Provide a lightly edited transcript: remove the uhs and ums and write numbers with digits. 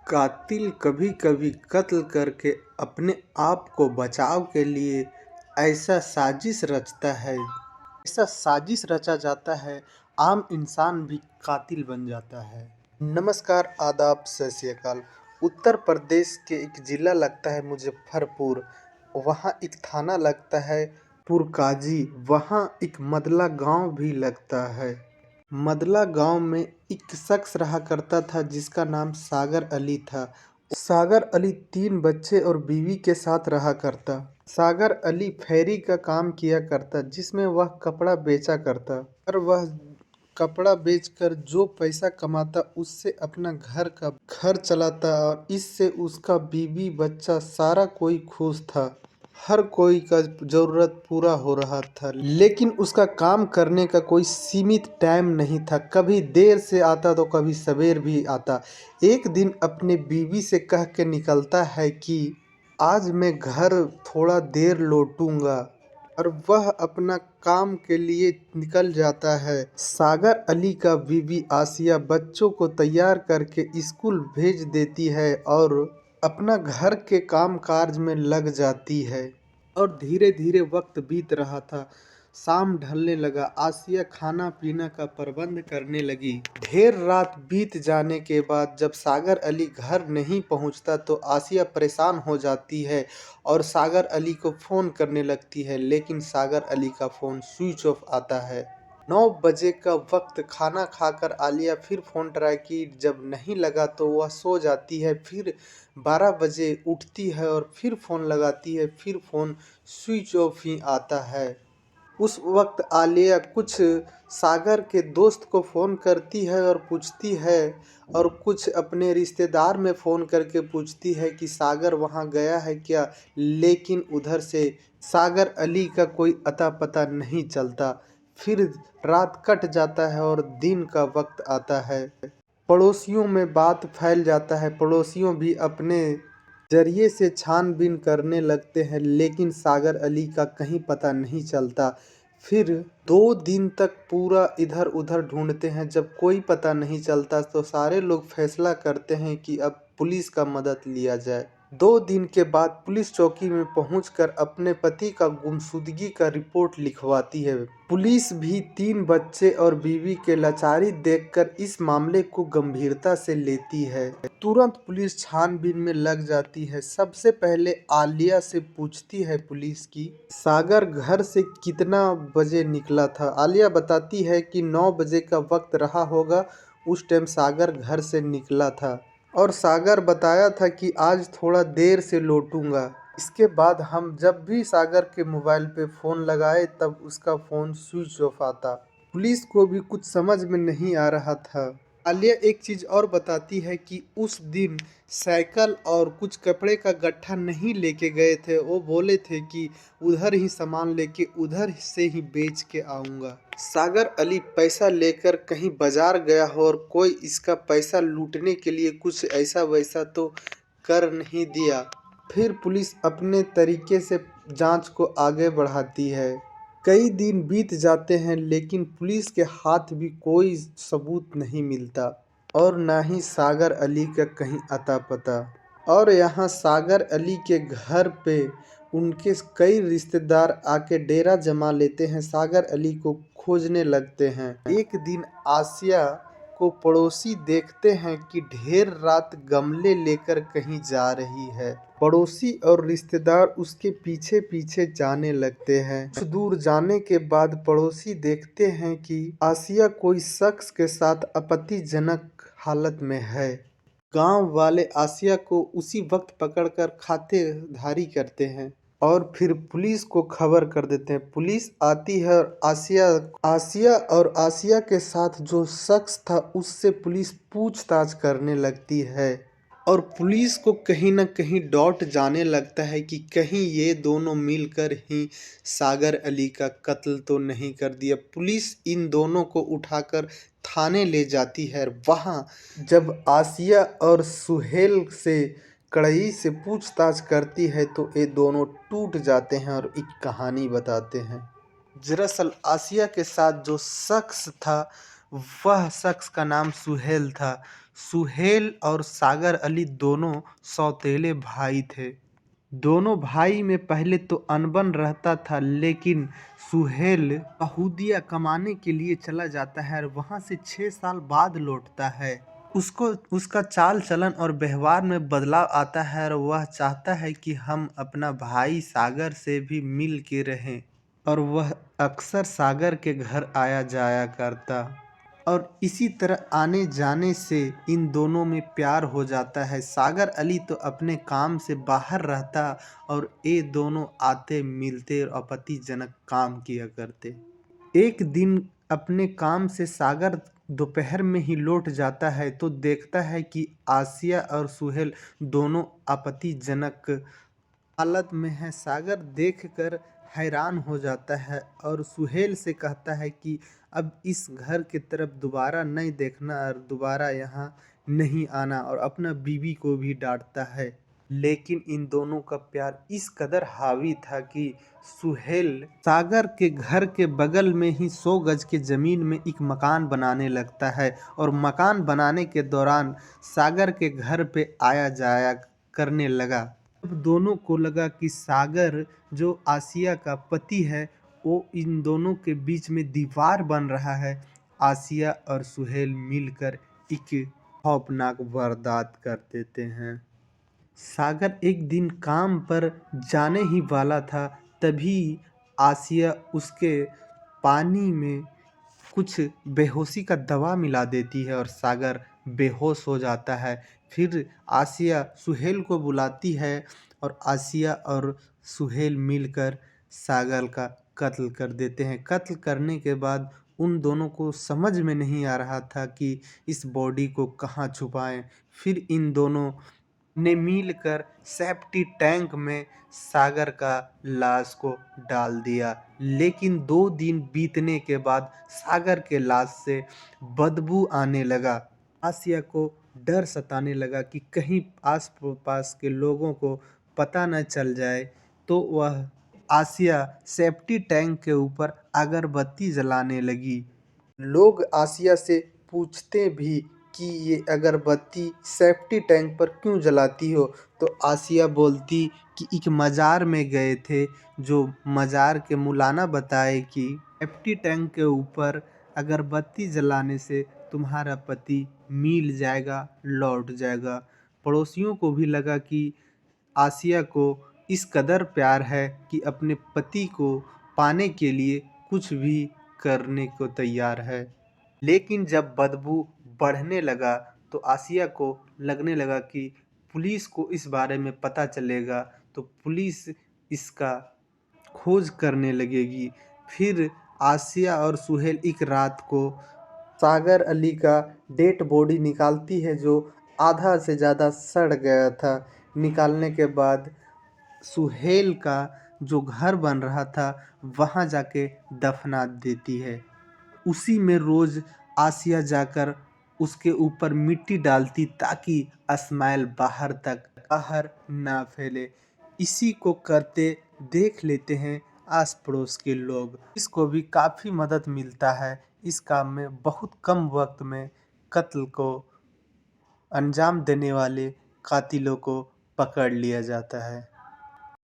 कातिल कभी कभी कत्ल करके अपने आप को बचाव के लिए ऐसा साजिश रचता है। ऐसा साजिश रचा जाता है, आम इंसान भी कातिल बन जाता है। नमस्कार, आदाब, सत श्री अकाल। उत्तर प्रदेश के एक ज़िला लगता है मुजफ्फरपुर। वहाँ एक थाना लगता है पुरकाजी। वहाँ एक मदला गांव भी लगता है। मदला गांव में एक शख्स रहा करता था जिसका नाम सागर अली था। सागर अली 3 बच्चे और बीवी के साथ रहा करता। सागर अली फेरी का काम किया करता जिसमें वह कपड़ा बेचा करता और वह कपड़ा बेचकर जो पैसा कमाता उससे अपना घर चलाता और इससे उसका बीवी बच्चा सारा कोई खुश था। हर कोई का ज़रूरत पूरा हो रहा था, लेकिन उसका काम करने का कोई सीमित टाइम नहीं था। कभी देर से आता तो कभी सवेर भी आता। एक दिन अपने बीवी से कह के निकलता है कि आज मैं घर थोड़ा देर लौटूंगा और वह अपना काम के लिए निकल जाता है। सागर अली का बीवी आसिया बच्चों को तैयार करके स्कूल भेज देती है और अपना घर के काम काज में लग जाती है और धीरे धीरे वक्त बीत रहा था। शाम ढलने लगा। आसिया खाना पीना का प्रबंध करने लगी। ढेर रात बीत जाने के बाद जब सागर अली घर नहीं पहुंचता तो आसिया परेशान हो जाती है और सागर अली को फ़ोन करने लगती है, लेकिन सागर अली का फ़ोन स्विच ऑफ आता है। 9 बजे का वक्त खाना खाकर आलिया फिर फ़ोन ट्राई की, जब नहीं लगा तो वह सो जाती है। फिर 12 बजे उठती है और फिर फ़ोन लगाती है, फिर फ़ोन स्विच ऑफ ही आता है। उस वक्त आलिया कुछ सागर के दोस्त को फ़ोन करती है और पूछती है और कुछ अपने रिश्तेदार में फ़ोन करके पूछती है कि सागर वहाँ गया है क्या, लेकिन उधर से सागर अली का कोई अता पता नहीं चलता। फिर रात कट जाता है और दिन का वक्त आता है। पड़ोसियों में बात फैल जाता है। पड़ोसियों भी अपने जरिए से छानबीन करने लगते हैं, लेकिन सागर अली का कहीं पता नहीं चलता। फिर 2 दिन तक पूरा इधर उधर ढूंढते हैं। जब कोई पता नहीं चलता तो सारे लोग फैसला करते हैं कि अब पुलिस का मदद लिया जाए। 2 दिन के बाद पुलिस चौकी में पहुंचकर अपने पति का गुमशुदगी का रिपोर्ट लिखवाती है। पुलिस भी 3 बच्चे और बीवी के लाचारी देखकर इस मामले को गंभीरता से लेती है। तुरंत पुलिस छानबीन में लग जाती है। सबसे पहले आलिया से पूछती है पुलिस की सागर घर से कितना बजे निकला था। आलिया बताती है कि 9 बजे का वक्त रहा होगा, उस टाइम सागर घर से निकला था और सागर बताया था कि आज थोड़ा देर से लौटूंगा। इसके बाद हम जब भी सागर के मोबाइल पे फ़ोन लगाए तब उसका फ़ोन स्विच ऑफ आता। पुलिस को भी कुछ समझ में नहीं आ रहा था। आलिया एक चीज़ और बताती है कि उस दिन साइकिल और कुछ कपड़े का गट्ठा नहीं लेके गए थे। वो बोले थे कि उधर ही सामान लेके उधर से ही बेच के आऊँगा। सागर अली पैसा लेकर कहीं बाजार गया हो और कोई इसका पैसा लूटने के लिए कुछ ऐसा वैसा तो कर नहीं दिया। फिर पुलिस अपने तरीके से जांच को आगे बढ़ाती है। कई दिन बीत जाते हैं, लेकिन पुलिस के हाथ भी कोई सबूत नहीं मिलता और ना ही सागर अली का कहीं अता पता। और यहाँ सागर अली के घर पे उनके कई रिश्तेदार आके डेरा जमा लेते हैं। सागर अली को खोजने लगते हैं। एक दिन आसिया को पड़ोसी देखते हैं कि ढेर रात गमले लेकर कहीं जा रही है। पड़ोसी और रिश्तेदार उसके पीछे पीछे जाने लगते हैं। कुछ दूर जाने के बाद पड़ोसी देखते हैं कि आसिया कोई शख्स के साथ आपत्तिजनक हालत में है। गांव वाले आसिया को उसी वक्त पकड़कर खातिरदारी करते हैं और फिर पुलिस को खबर कर देते हैं। पुलिस आती है और आसिया के साथ जो शख्स था उससे पुलिस पूछताछ करने लगती है और पुलिस को कहीं ना कहीं डाउट जाने लगता है कि कहीं ये दोनों मिलकर ही सागर अली का कत्ल तो नहीं कर दिया। पुलिस इन दोनों को उठाकर थाने ले जाती है। वहाँ जब आसिया और सुहेल से कड़ाई से पूछताछ करती है तो ये दोनों टूट जाते हैं और एक कहानी बताते हैं। दरअसल आसिया के साथ जो शख्स था वह शख्स का नाम सुहेल था। सुहेल और सागर अली दोनों सौतेले भाई थे। दोनों भाई में पहले तो अनबन रहता था, लेकिन सुहेल यहूदिया कमाने के लिए चला जाता है और वहां से 6 साल बाद लौटता है। उसको उसका चाल चलन और व्यवहार में बदलाव आता है और वह चाहता है कि हम अपना भाई सागर से भी मिल के रहें, और वह अक्सर सागर के घर आया जाया करता, और इसी तरह आने जाने से इन दोनों में प्यार हो जाता है। सागर अली तो अपने काम से बाहर रहता और ये दोनों आते मिलते और आपत्तिजनक काम किया करते। एक दिन अपने काम से सागर दोपहर में ही लौट जाता है तो देखता है कि आसिया और सुहेल दोनों आपत्तिजनक हालत में है। सागर देखकर हैरान हो जाता है और सुहेल से कहता है कि अब इस घर की तरफ दोबारा नहीं देखना और दोबारा यहाँ नहीं आना, और अपना बीवी को भी डांटता है। लेकिन इन दोनों का प्यार इस कदर हावी था कि सुहेल सागर के घर के बगल में ही 100 गज की जमीन में एक मकान बनाने लगता है, और मकान बनाने के दौरान सागर के घर पे आया जाया करने लगा। अब दोनों को लगा कि सागर जो आसिया का पति है वो इन दोनों के बीच में दीवार बन रहा है। आसिया और सुहेल मिलकर एक खौफनाक वारदात कर देते हैं। सागर एक दिन काम पर जाने ही वाला था, तभी आसिया उसके पानी में कुछ बेहोशी का दवा मिला देती है और सागर बेहोश हो जाता है। फिर आसिया सुहेल को बुलाती है और आसिया और सुहेल मिलकर सागर का कत्ल कर देते हैं। कत्ल करने के बाद उन दोनों को समझ में नहीं आ रहा था कि इस बॉडी को कहाँ छुपाएं। फिर इन दोनों ने मिलकर सेफ्टी टैंक में सागर का लाश को डाल दिया। लेकिन 2 दिन बीतने के बाद सागर के लाश से बदबू आने लगा। आसिया को डर सताने लगा कि कहीं आस पास के लोगों को पता न चल जाए, तो वह आसिया सेफ्टी टैंक के ऊपर अगरबत्ती जलाने लगी। लोग आसिया से पूछते भी कि ये अगरबत्ती सेफ्टी टैंक पर क्यों जलाती हो, तो आसिया बोलती कि एक मज़ार में गए थे, जो मज़ार के मौलाना बताए कि सेफ्टी टैंक के ऊपर अगरबत्ती जलाने से तुम्हारा पति मिल जाएगा, लौट जाएगा। पड़ोसियों को भी लगा कि आसिया को इस कदर प्यार है कि अपने पति को पाने के लिए कुछ भी करने को तैयार है। लेकिन जब बदबू बढ़ने लगा तो आसिया को लगने लगा कि पुलिस को इस बारे में पता चलेगा तो पुलिस इसका खोज करने लगेगी। फिर आसिया और सुहेल एक रात को सागर अली का डेड बॉडी निकालती है, जो आधा से ज़्यादा सड़ गया था। निकालने के बाद सुहेल का जो घर बन रहा था वहाँ जाके दफना देती है। उसी में रोज़ आसिया जाकर उसके ऊपर मिट्टी डालती ताकि स्मेल बाहर ना फैले। इसी को करते देख लेते हैं आस पड़ोस के लोग, इसको भी काफ़ी मदद मिलता है। इस काम में बहुत कम वक्त में कत्ल को अंजाम देने वाले कातिलों को पकड़ लिया जाता है।